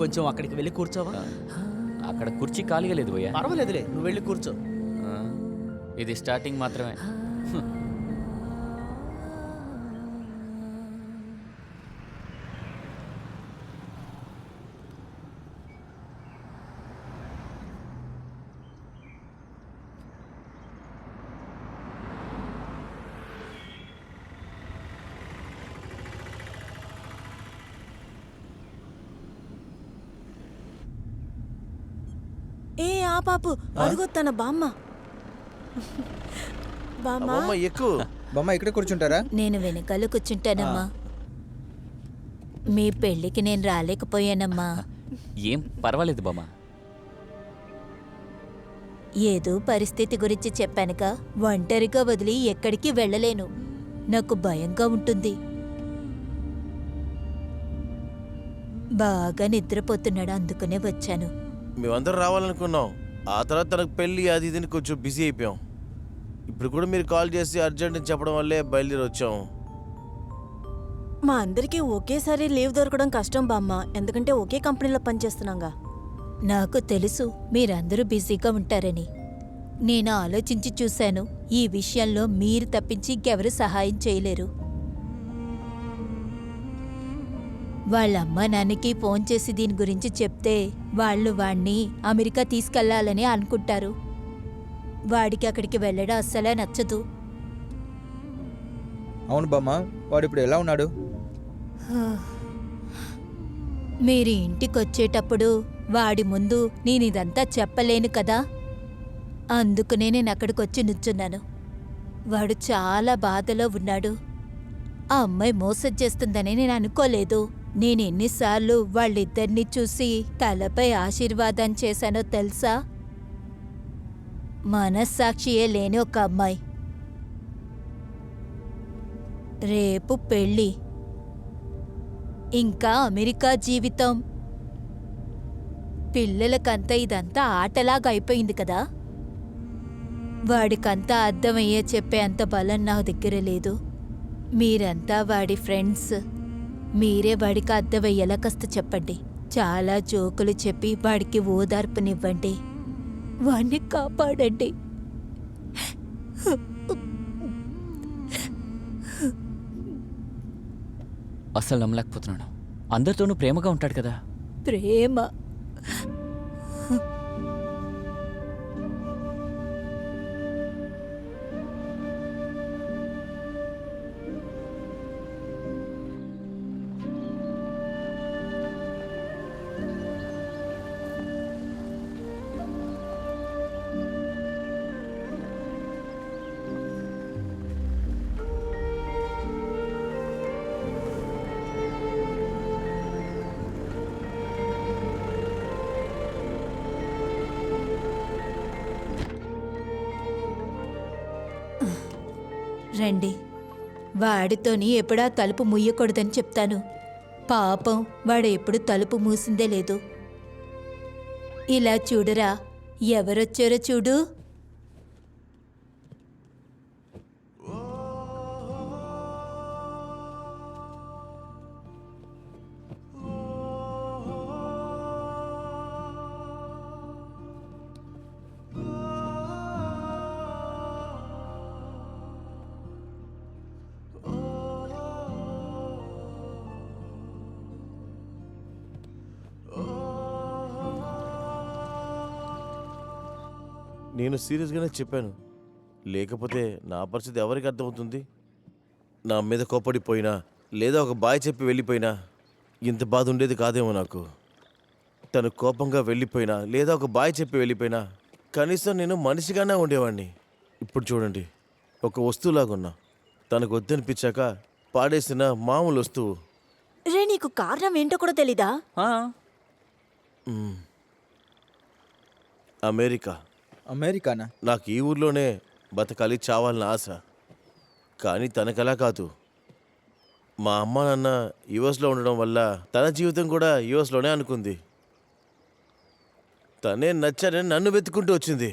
కొంచెం అక్కడికి వెళ్ళి కూర్చోవా? అక్కడ కుర్చీ ఖాళీగా లేదు భయ్యా. పర్వాలేదులే, నువ్వు వెళ్ళి కూర్చో. ఆ, ఇది స్టార్టింగ్ మాత్రమే. ఏ ఆ పాపు అదిగో తన బామ్మ. బామ్మ అమ్మమ్మ ఎక్కువ బొమ్మ ఇక్కడ కూర్చుంటారా? నేను వెనకాల కూర్చుంటానమ్మా. మీ పెళ్ళికి నేను రాలేకపోయానమ్మా. ఏం పర్వాలేదు బామ్మ. ఏదో పరిస్థితి గురించి చెప్పానుగా, ఒంటరిగా వదిలి ఎక్కడికి వెళ్ళలేను. నాకు భయంగా ఉంటుంది. బాగా నిద్రపోతున్నాడు, అందుకనే వచ్చాను. మేమందరం రావాలనుకున్నాం. ఆ తర్వాత తనకు పెళ్ళి అది ఇదిని కొంచెం బిజీ అయిపోయాం. ఇప్పుడు కూడా మీరు కాల్ చేసి అర్జెంట్ అని చెప్పడం వల్లే బయలుదేరి వచ్చాం. మా అందరికీ ఒకేసారి లీవ్ దొరకడం కష్టం బామ్మ, ఎందుకంటే ఒకే కంపెనీలో పనిచేస్తున్నాగా. నాకు తెలుసు మీరందరూ బిజీగా ఉంటారని. నేను ఆలోచించి చూశాను, ఈ విషయంలో మీరు తప్పించి ఇంకెవరు సహాయం చేయలేరు. వాళ్ళ అమ్మ నాన్నకి ఫోన్ చేసి దీని గురించి చెప్తే వాళ్ళు వాణ్ణి అమెరికా తీసుకెళ్లాలని అనుకుంటారు. వాడికి అక్కడికి వెళ్ళడం అస్సలే నచ్చదు. అవును బామ్మ, వాడు ఇప్పుడు ఎలా ఉన్నాడు? మీరు ఇంటికొచ్చేటప్పుడు వాడి ముందు నేనిదంతా చెప్పలేను కదా, అందుకనే నేను అక్కడికొచ్చి నుంచున్నాను. వాడు చాలా బాధలో ఉన్నాడు. ఆ అమ్మాయి మోసం చేస్తుందని నేను అనుకోలేదు. నేనెన్నిసార్లు వాళ్ళిద్దరినీ చూసి తలపై ఆశీర్వాదం చేశానో తెలుసా? మనస్సాక్షియే లేని ఒక అమ్మాయి. రేపు పెళ్ళి, ఇంకా అమెరికా జీవితం. పిల్లలకంతా ఇదంతా ఆటలాగా అయిపోయింది కదా. వాడికంతా అర్థమయ్యే చెప్పే అంత బలం నా దగ్గర లేదు. మీరంతా వాడి ఫ్రెండ్స్, మీరే వాడికి అర్థమయ్యేలా కాస్త చెప్పండి. చాలా జోకులు చెప్పి వాడికి ఓదార్పునివ్వండి. వాణ్ణి కాపాడండి. అస్సలు నమ్మలేకపోతున్నాను. అందరితోనూ ప్రేమగా ఉంటాడు కదా. ప్రేమ రండి. వాడితోని ఎప్పుడా తలుపు ముయ్యకూడదని చెప్తాను. పాపం వాడు ఎప్పుడు తలుపు మూసిందే లేదు. ఇలా చూడరా, ఎవరొచ్చారో చూడు. నేను సీరియస్గానే చెప్పాను. లేకపోతే నా పరిస్థితి ఎవరికి అర్థమవుతుంది? నా మీద కోపడిపోయినా లేదా ఒక బాయ్ చెప్పి వెళ్ళిపోయినా ఇంత బాధ ఉండేది కాదేమో నాకు. తను కోపంగా వెళ్ళిపోయినా లేదా ఒక బాయ్ చెప్పి వెళ్ళిపోయినా కనీసం నేను మనిషిగానే ఉండేవాడిని. ఇప్పుడు చూడండి, ఒక వస్తువులాగున్నా. తనకు వద్దనిపించాక పాడేసిన మామూలు వస్తువు. రే, నీకు కారణం ఏంటో కూడా తెలీదా? అమెరికా. అమెరికానా? నాకు ఈ ఊర్లోనే బతకాలి, చావాలని ఆశ. కానీ తనకలా కాదు. మా అమ్మ నాన్న యుఎస్లో ఉండడం వల్ల తన జీవితం కూడా యుఎస్లోనే అనుకుంది. తనే నచ్చానని నన్ను వెతుక్కుంటూ వచ్చింది.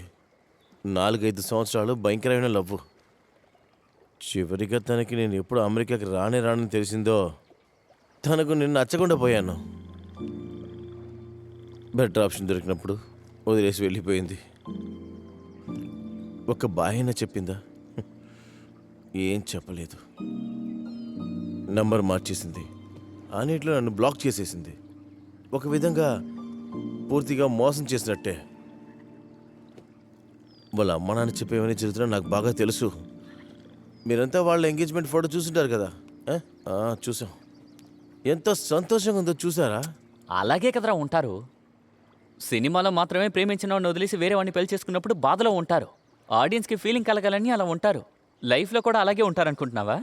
4-5 సంవత్సరాలు భయంకరమైన లవ్వు. చివరిగా తనకి నేను ఎప్పుడు అమెరికాకి రానని తెలిసిందో తనకు నేను నచ్చకుండా పోయాను. బెటర్ ఆప్షన్ దొరికినప్పుడు వదిలేసి వెళ్ళిపోయింది. ఒక బాయ్ అయినా చెప్పిందా? ఏం చెప్పలేదు. నంబర్ మార్చేసింది, అన్నిట్లో నన్ను బ్లాక్ చేసేసింది. ఒక విధంగా పూర్తిగా మోసం చేసినట్టే. వాళ్ళ అమ్మ నాన్న చెప్పేవన్నీ జరుగుతున్నా నాకు బాగా తెలుసు. మీరంతా వాళ్ళ ఎంగేజ్మెంట్ ఫోటో చూసుంటారు కదా? చూసాం. ఎంత సంతోషంగా ఉందో చూసారా? అలాగే కదరా ఉంటారు. సినిమాలో మాత్రమే ప్రేమించిన వాడిని వదిలేసి వేరే వాడిని పెళ్లి చేసుకున్నప్పుడు బాధలో ఉంటారు. ఆడియన్స్కి ఫీలింగ్ కలగాలని అలా ఉంటారు. లైఫ్లో కూడా అలాగే ఉంటారనుకుంటున్నావా?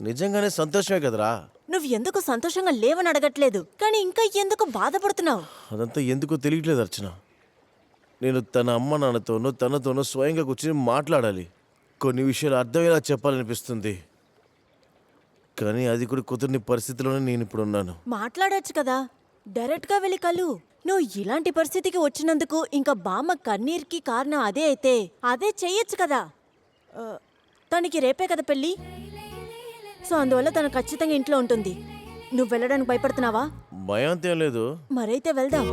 నిజంగానే సంతోషమే కదరా. నువ్వు ఎందుకు సంతోషంగా లేవని అడగట్లేదు, కానీ ఇంకా ఎందుకు బాధపడుతున్నావు? అదంతా ఎందుకో తెలియట్లేదు అర్చన. నేను తన అమ్మ నాన్నతోనూ తనతోనూ స్వయంగా కూర్చొని మాట్లాడాలి. కొన్ని విషయాలు అర్థమయ్యేలా చెప్పాలనిపిస్తుంది, కానీ అది కూడా కుదరని పరిస్థితిలోనే నేను ఇప్పుడు ఉన్నాను. మాట్లాడొచ్చు కదా, డైరెక్ట్గా వెళ్ళి కలు. నువ్వు ఇలాంటి పరిస్థితికి వచ్చినందుకు ఇంకా బామ్మ కన్నీర్కి కారణం అదే అయితే అదే చెయ్యొచ్చు కదా. తనకి రేపే కదా పెళ్ళి, సో అందువల్ల తను ఖచ్చితంగా ఇంట్లో ఉంటుంది. నువ్వు వెళ్ళడానికి భయపడుతున్నావా? భయం అంతేం లేదు. మరైతే వెళ్దాం.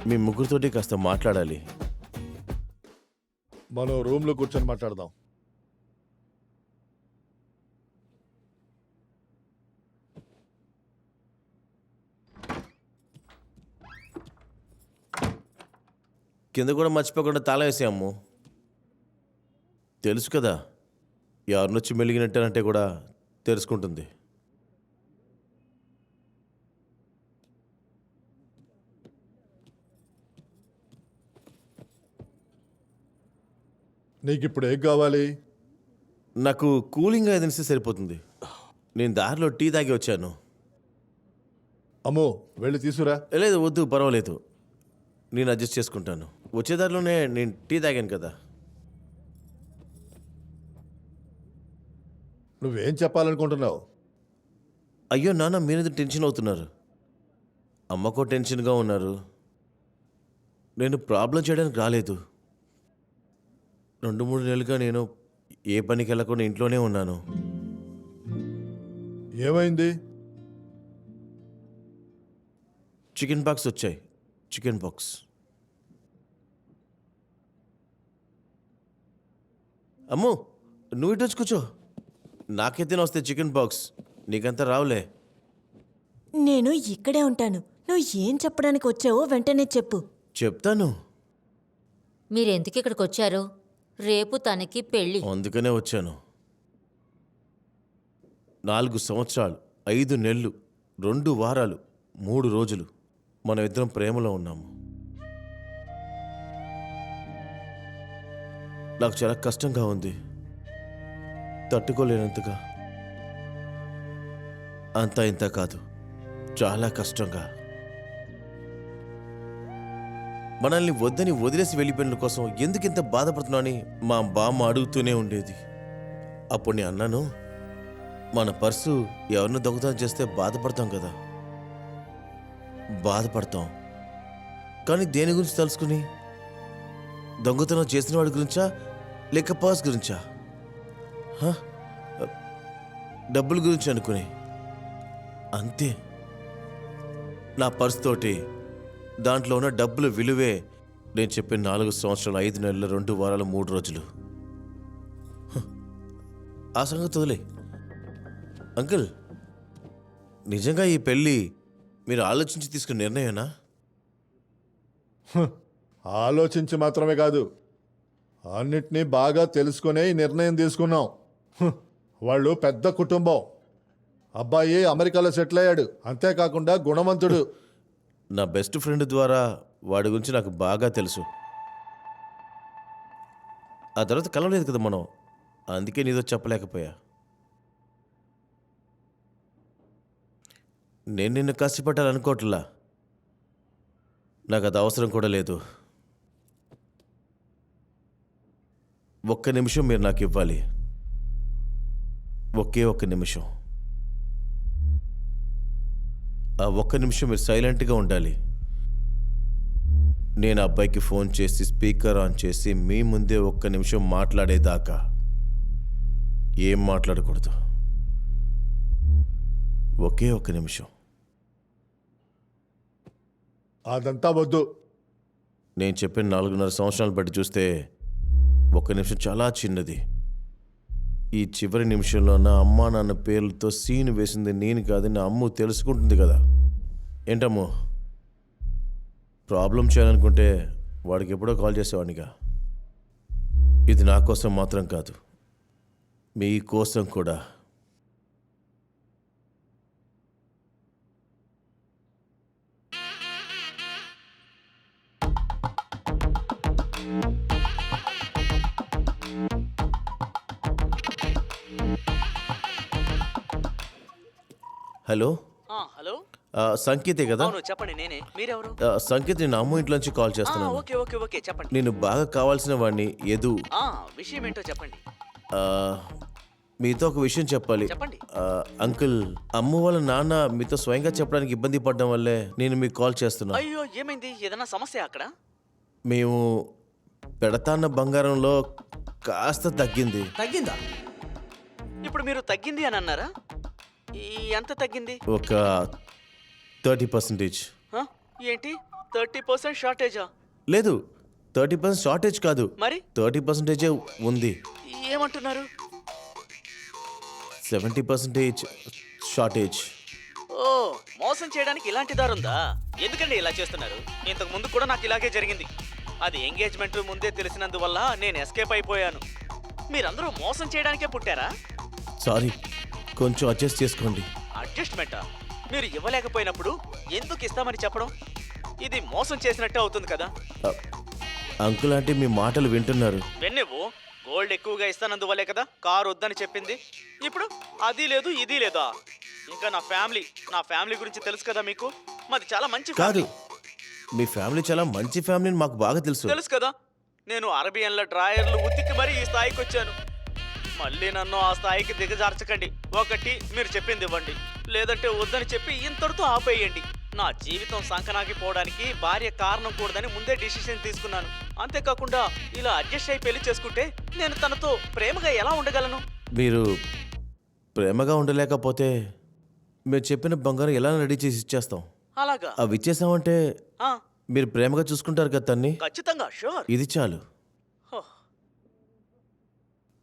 మీ ముగ్గురితోటి కాస్త మాట్లాడాలి. మనం రూమ్లో కూర్చొని మాట్లాడదాం. కింద కూడా మర్చిపోకుండా తాళం వేసాము. తెలుసు కదా, ఎవరినొచ్చి మెలిగినట్టనంటే కూడా తెలుసుకుంటుంది. నీకు ఇప్పుడు ఏం కావాలి? నాకు కూలింగ్ ఏదైనా సరిపోతుంది. నేను దారిలో టీ తాగి వచ్చాను. అమ్మో, వెళ్ళి తీసుకురా. లేదు, వద్దు, పర్వాలేదు, నేను అడ్జస్ట్ చేసుకుంటాను. వచ్చేదారిలోనే నేను టీ తాగాను కదా. నువ్వేం చెప్పాలనుకుంటున్నావు? అయ్యో నాన్న, మీరెందుకు టెన్షన్ అవుతున్నారు? అమ్మకో టెన్షన్గా ఉన్నారు. నేను ప్రాబ్లం చేయడానికి రాలేదు. 2-3 నెలలుగా నేను ఏ పనికి వెళ్ళకుండా ఇంట్లోనే ఉన్నాను. ఏమైంది? చికెన్ పాక్స్ వచ్చాయి. Chicken pox. అమ్మో, నువ్వు ఇటు వచ్చి కూర్చో. నాకైతేనే వస్తాయి చికెన్ పాక్స్, నీకంతా రావులే. నేను ఇక్కడే ఉంటాను. నువ్వు ఏం చెప్పడానికి వచ్చావో వెంటనే చెప్పు. చెప్తాను. మీరెందుకు ఇక్కడికి వచ్చారు? రేపు తనకి పెళ్ళి. అందుకనే వచ్చాను. 4 సంవత్సరాలు 5 నెలలు 2 వారాలు 3 రోజులు మనం ఇద్దరం ప్రేమలో ఉన్నాము. నాకు చాలా కష్టంగా ఉంది, తట్టుకోలేనంతగా. అంతా ఇంత కాదు, చాలా కష్టంగా. మనల్ని వద్దని వదిలేసి వెళ్ళిపోయిన కోసం ఎందుకు ఇంత బాధపడుతున్నా అని మా బామ్మ అడుగుతూనే ఉండేది. అప్పుడు నేను అన్నాను, మన పర్సు ఎవరిని దొంగతనం చేస్తే బాధపడతాం కదా. బాధపడతాం, కానీ దేని గురించి తెలుసుకుని? దొంగతనం చేసిన వాడి గురించా లేక పర్స్ గురించా? డబ్బుల గురించి అనుకుని. అంతే. నా పర్స్ తోటి దాంట్లో ఉన్న డబ్బుల విలువే నేను చెప్పిన 4 సంవత్సరాలు 5 నెలలు 2 వారాలు 3 రోజులు. ఆ సంగతి వదిలే. అంకుల్, నిజంగా ఈ పెళ్ళి మీరు ఆలోచించి తీసుకున్న నిర్ణయమేనా? ఆలోచించి మాత్రమే కాదు, అన్నిటినీ బాగా తెలుసుకునే ఈ నిర్ణయం తీసుకున్నాం. వాళ్ళు పెద్ద కుటుంబం. అబ్బాయి అమెరికాలో సెటిల్ అయ్యాడు, అంతేకాకుండా గుణవంతుడు. నా బెస్ట్ ఫ్రెండ్ ద్వారా వాడి గురించి నాకు బాగా తెలుసు. ఆ తర్వాత కలవలేదు కదా మనం, అందుకే నీతో చెప్పలేకపోయా. నేను నిన్ను కష్టపడాలనుకోవట్లా, నాకు అది అవసరం కూడా లేదు. ఒక్క నిమిషం మీరు నాకు ఇవ్వాలి. ఒకే ఒక్క నిమిషం. ఆ ఒక్క నిమిషం మీరు సైలెంట్గా ఉండాలి. నేను ఆ అబ్బాయికి ఫోన్ చేసి స్పీకర్ ఆన్ చేసి మీ ముందే ఒక్క నిమిషం మాట్లాడేదాకా ఏం మాట్లాడకూడదు. ఒకే ఒక్క నిమిషం. అదంతా వద్దు. నేను చెప్పిన 4.5 సంవత్సరాలు బట్టి చూస్తే ఒక్క నిమిషం చాలా చిన్నది. ఈ చివరి నిమిషంలో నా అమ్మా నాన్న పేర్లతో సీన్ వేసింది నేను కాదని నా అమ్ము తెలుసుకుంటుంది కదా. ఏంటమ్మో, ప్రాబ్లం చేయాలనుకుంటే వాడికి ఎప్పుడో కాల్ చేసేవాడినిగా. ఇది నా కోసం మాత్రం కాదు, మీ కోసం కూడా. హలో, హలో, సంకేతే కదా? అవును చెప్పండి, నేనే. మీరెవరు? సంకేత్, నేను అమ్ము ఇంట్లోంచి కాల్ చేస్తున్నాను. ఓకే ఓకే ఓకే, చెప్పండి. నేను బాగా కావాల్సిన వాడిని యదు. విషయం ఏంటో చెప్పండి. ఆ, మీతో ఒక విషయం చెప్పాలి. చెప్పండి. అంకుల్, అమ్ము వాళ్ళ నాన్న మీతో స్వయంగా చెప్పడానికి ఇబ్బంది పడడం వల్లే నేను మీకు కాల్ చేస్తున్నా. అయ్యో, ఏమైంది? ఏదైనా సమస్య అక్కడ? మేము పెడతాన్న బంగారంలో కాస్త తగ్గింది. తగ్గిందా? ఇప్పుడు మీరు తగ్గింది అని అన్నారా? ఎంత తగ్గింది? ఒక 30%. ఏంటి 30% షార్టేజా? లేదు, 30% షార్టేజ్ కాదు, మరి 30% ఉంది. ఏమంటున్నారు? 70% షార్టేజ్. ఓ, మోసం చేయడానికి ఇలాంటి దారుందా? ఎందుకండి ఇలా చేస్తున్నారు? ఇంతకు ముందు కూడా నాకు ఇలాగే జరిగింది. అది ఎంగేజ్మెంట్ ముందే తెలిసినందువల్ల నేను ఎస్కేప్ అయిపోయాను. మీరందరూ మోసం చేయడానికే పుట్టారా? సారీ, కొంచెం అడ్జస్ట్ చేసుకోండి. అడ్జస్ట్మెంటా? మీరు ఇవ్వలేకపోయినప్పుడు ఎందుకు ఇస్తామని చెప్పడం? ఇది మోసం చేసినట్టే అవుతుంది కదా. అంకుల్ అంటే మీ మాటలు వింటున్నారు. వెన్నెవ్వు, గోల్డ్ ఎక్కువగా ఇస్తానందువల్లే కదా కారు వద్దని చెప్పింది. ఇప్పుడు అది లేదు ఇది లేదా? ఇంకా నా ఫ్యామిలీ గురించి తెలుసు కదా మీకు. మాది చాలా మంచి కాదు, ఫ్యామిలీ. మీ ఫ్యామిలీ చాలా మంచి ఫ్యామిలీ అని మాకు బాగా తెలుసు. తెలుసు కదా. నేను అరబియన్ల డ్రాయర్లు ఉతికి మరీ ఈ స్థాయికి వచ్చాను. మళ్ళీ నన్ను ఆ స్థాయికి దిగజార్చకండి. ఒకటి, మీరు చెప్పింది ఇవ్వండి, లేదంటే వద్దని చెప్పి ఇంతటితో ఆపేయండి. నా జీవితం సంకనాగిపోవడానికి భార్య కారణం కూడదని ముందే డిసిషన్ తీసుకున్నాను. అంతేకాకుండా ఇలా అడ్జస్ట్ అయి పెళ్లి చేసుకుంటే నేను తనతో ప్రేమగా ఎలా ఉండగలను? మీరు ప్రేమగా ఉండలేకపోతే మీరు చెప్పిన బంగారం ఎలా రెడీ చేసి ఇచ్చేస్తాం. అలాగా? అవి ఇచ్చేసామంటే మీరు ప్రేమగా చూసుకుంటారు కదా తన్ని. ఖచ్చితంగా, షూర్. ఇది చాలు.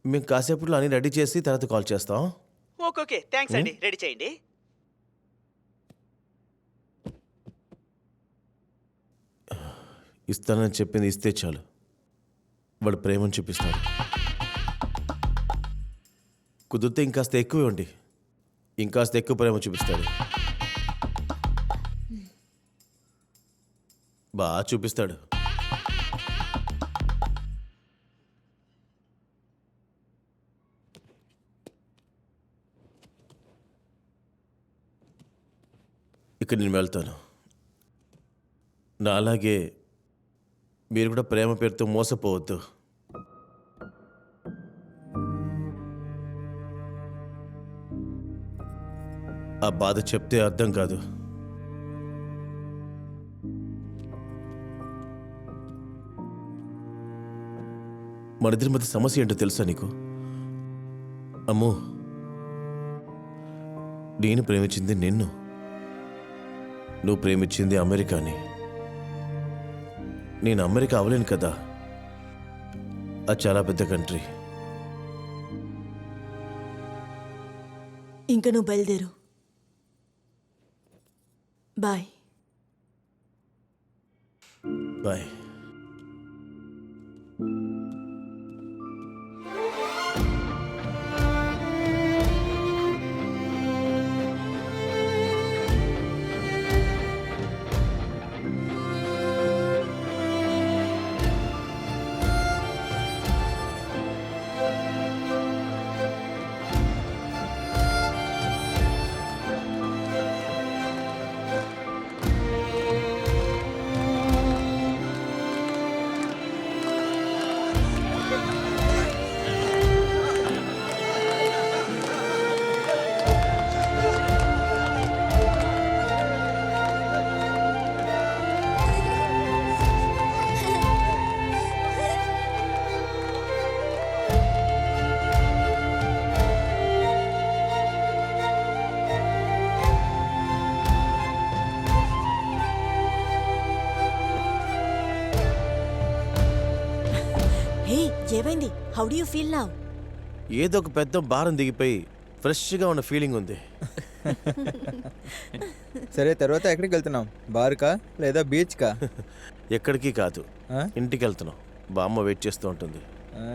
మేము కాసేపట్లో అన్ని రెడీ చేసి తర్వాత కాల్ చేస్తాం. ఓకే, థ్యాంక్స్ అండి. రెడీ చేయండి. ఇస్తానని చెప్పింది ఇస్తే చాలు, వాడు ప్రేమను చూపిస్తాడు. కుదిరితే ఇంకాస్త ఎక్కువ ఇవ్వండి, ఇంకాస్త ఎక్కువ ప్రేమ చూపిస్తాడు. బాగా చూపిస్తాడు. ఇక్కడ నేను వెళ్తాను. నా అలాగే మీరు కూడా ప్రేమ పేరుతో మోసపోవద్దు. ఆ బాధ చెప్తే అర్థం కాదు. మనిద్దరి మధ్య సమస్య ఏంటో తెలుసా నీకు? అమ్మో, నేను ప్రేమించింది నిన్ను, నువ్వు ప్రేమించింది అమెరికాని. నేను అమెరికా అవ్వలేను కదా, అది చాలా పెద్ద కంట్రీ. ఇంక నువ్వు బయలుదేరు. బాయ్. బాయ్. ఏమైంది? How do you feel now? ఏదో ఒక పెద్ద భారం దిగిపోయి ఫ్రెష్గా ఉన్న ఫీలింగ్ ఉంది. సరే, తర్వాత ఎక్కడికి వెళ్తున్నాం? బార్కా లేదా బీచ్కా? ఎక్కడికి కాదు, ఆ? ఇంటికి వెళ్తున్నాం. బామ్మ వెయిట్ చేస్తూ ఉంటుంది. ఆ.